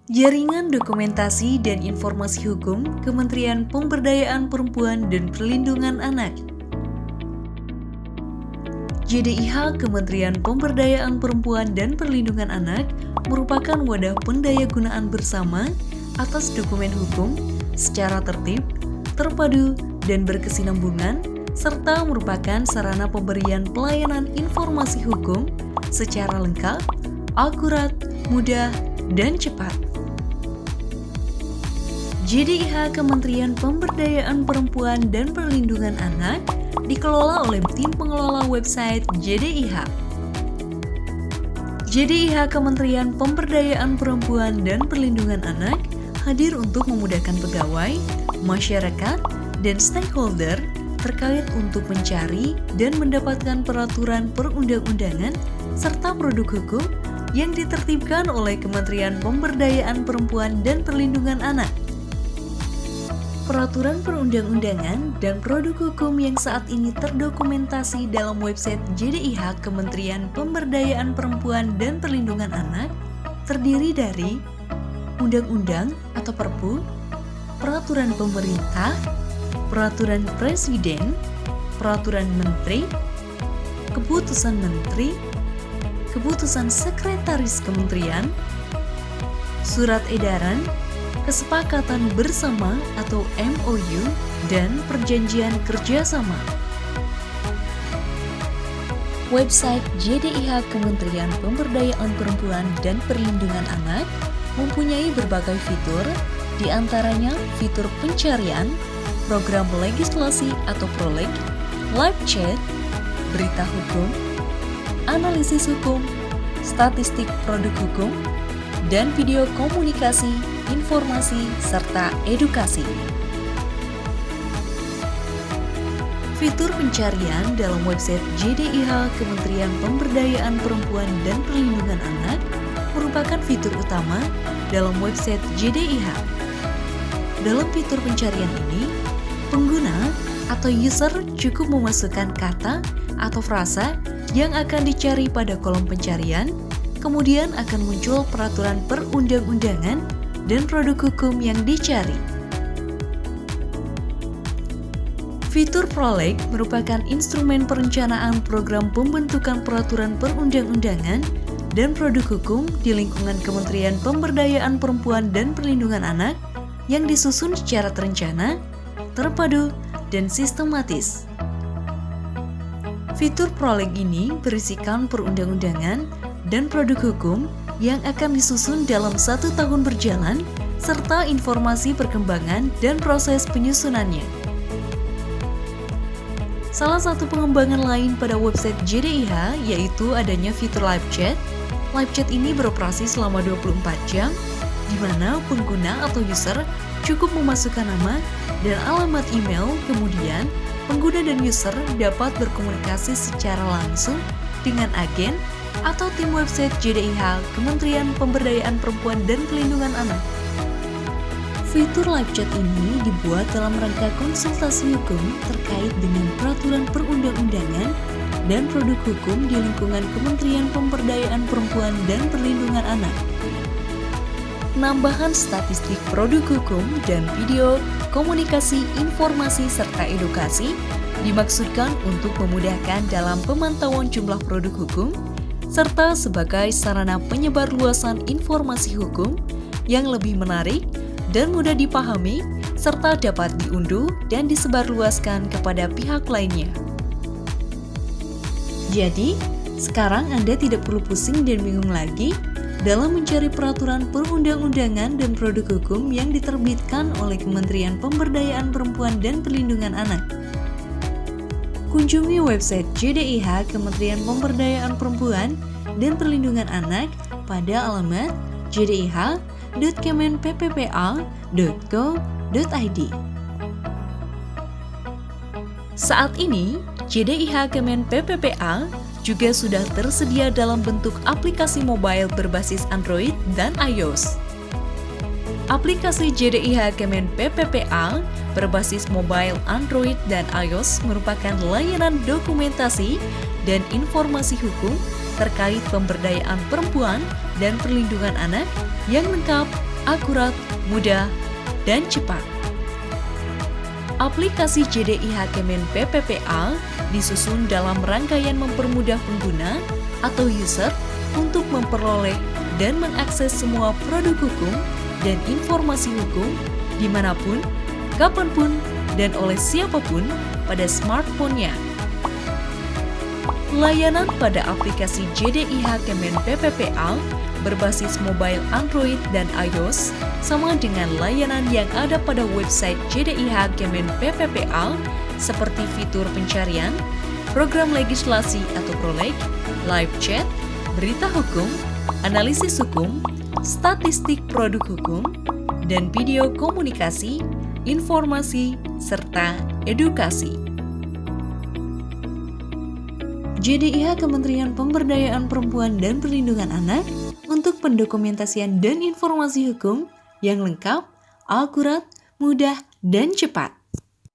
Jaringan Dokumentasi dan Informasi Hukum Kementerian Pemberdayaan Perempuan dan Perlindungan Anak. JDIH Kementerian Pemberdayaan Perempuan dan Perlindungan Anak merupakan wadah pendayagunaan bersama atas dokumen hukum secara tertib, terpadu, dan berkesinambungan, serta merupakan sarana pemberian pelayanan informasi hukum secara lengkap, akurat, mudah, dan cepat. JDIH Kementerian Pemberdayaan Perempuan dan Perlindungan Anak dikelola oleh tim pengelola website JDIH. JDIH Kementerian Pemberdayaan Perempuan dan Perlindungan Anak hadir untuk memudahkan pegawai, masyarakat, dan stakeholder terkait untuk mencari dan mendapatkan peraturan perundang-undangan serta produk hukum yang ditertibkan oleh Kementerian Pemberdayaan Perempuan dan Perlindungan Anak. Peraturan perundang-undangan dan produk hukum yang saat ini terdokumentasi dalam website JDIH Kementerian Pemberdayaan Perempuan dan Perlindungan Anak terdiri dari undang-undang atau Perpu, peraturan pemerintah, peraturan presiden, peraturan menteri, keputusan menteri, keputusan sekretaris kementerian, surat edaran, kesepakatan bersama atau MOU, dan perjanjian kerjasama. Website JDIH Kementerian Pemberdayaan Perempuan dan Perlindungan Anak mempunyai berbagai fitur, di antaranya fitur pencarian, program legislasi atau proleg, live chat, berita hukum, analisis hukum, statistik produk hukum, dan video komunikasi, informasi, serta edukasi. Fitur pencarian dalam website JDIH Kementerian Pemberdayaan Perempuan dan Perlindungan Anak merupakan fitur utama dalam website JDIH. Dalam fitur pencarian ini, pengguna atau user cukup memasukkan kata atau frasa yang akan dicari pada kolom pencarian, kemudian akan muncul peraturan perundang-undangan dan produk hukum yang dicari. Fitur Proleg merupakan instrumen perencanaan program pembentukan peraturan perundang-undangan dan produk hukum di lingkungan Kementerian Pemberdayaan Perempuan dan Perlindungan Anak yang disusun secara terencana, terpadu, dan sistematis. Fitur Proleg ini berisikan perundang-undangan dan produk hukum yang akan disusun dalam 1 tahun berjalan, serta informasi perkembangan dan proses penyusunannya. Salah satu pengembangan lain pada website JDIH yaitu adanya fitur live chat. Live chat ini beroperasi selama 24 jam, di mana pengguna atau user cukup memasukkan nama dan alamat email, kemudian pengguna dan user dapat berkomunikasi secara langsung dengan agen atau tim website JDIH Kementerian Pemberdayaan Perempuan dan Perlindungan Anak. Fitur live chat ini dibuat dalam rangka konsultasi hukum terkait dengan peraturan perundang-undangan dan produk hukum di lingkungan Kementerian Pemberdayaan Perempuan dan Perlindungan Anak. Penambahan statistik produk hukum dan video, komunikasi, informasi, serta edukasi dimaksudkan untuk memudahkan dalam pemantauan jumlah produk hukum, serta sebagai sarana penyebarluasan informasi hukum yang lebih menarik dan mudah dipahami, serta dapat diunduh dan disebarluaskan kepada pihak lainnya. Jadi, sekarang Anda tidak perlu pusing dan bingung lagi dalam mencari peraturan perundang-undangan dan produk hukum yang diterbitkan oleh Kementerian Pemberdayaan Perempuan dan Perlindungan Anak. Kunjungi website JDIH Kementerian Pemberdayaan Perempuan dan Perlindungan Anak pada alamat jdih.kemenpppa.go.id. Saat ini, JDIH Kemen PPPA juga sudah tersedia dalam bentuk aplikasi mobile berbasis Android dan iOS. Aplikasi JDIH Kemen PPPA berbasis mobile Android dan iOS merupakan layanan dokumentasi dan informasi hukum terkait pemberdayaan perempuan dan perlindungan anak yang lengkap, akurat, mudah, dan cepat. Aplikasi JDIH Kemen PPPA disusun dalam rangkaian mempermudah pengguna atau user untuk memperoleh dan mengakses semua produk hukum dan informasi hukum dimanapun, kapanpun, dan oleh siapapun pada smartphone-nya. Layanan pada aplikasi JDIH Kemen PPPA berbasis mobile Android dan iOS sama dengan layanan yang ada pada website JDIH Kemen PPPA seperti fitur pencarian, program legislasi atau proleg, live chat, berita hukum, analisis hukum, statistik produk hukum, dan video komunikasi, informasi, serta edukasi. JDIH Kementerian Pemberdayaan Perempuan dan Perlindungan Anak untuk pendokumentasian dan informasi hukum yang lengkap, akurat, mudah, dan cepat.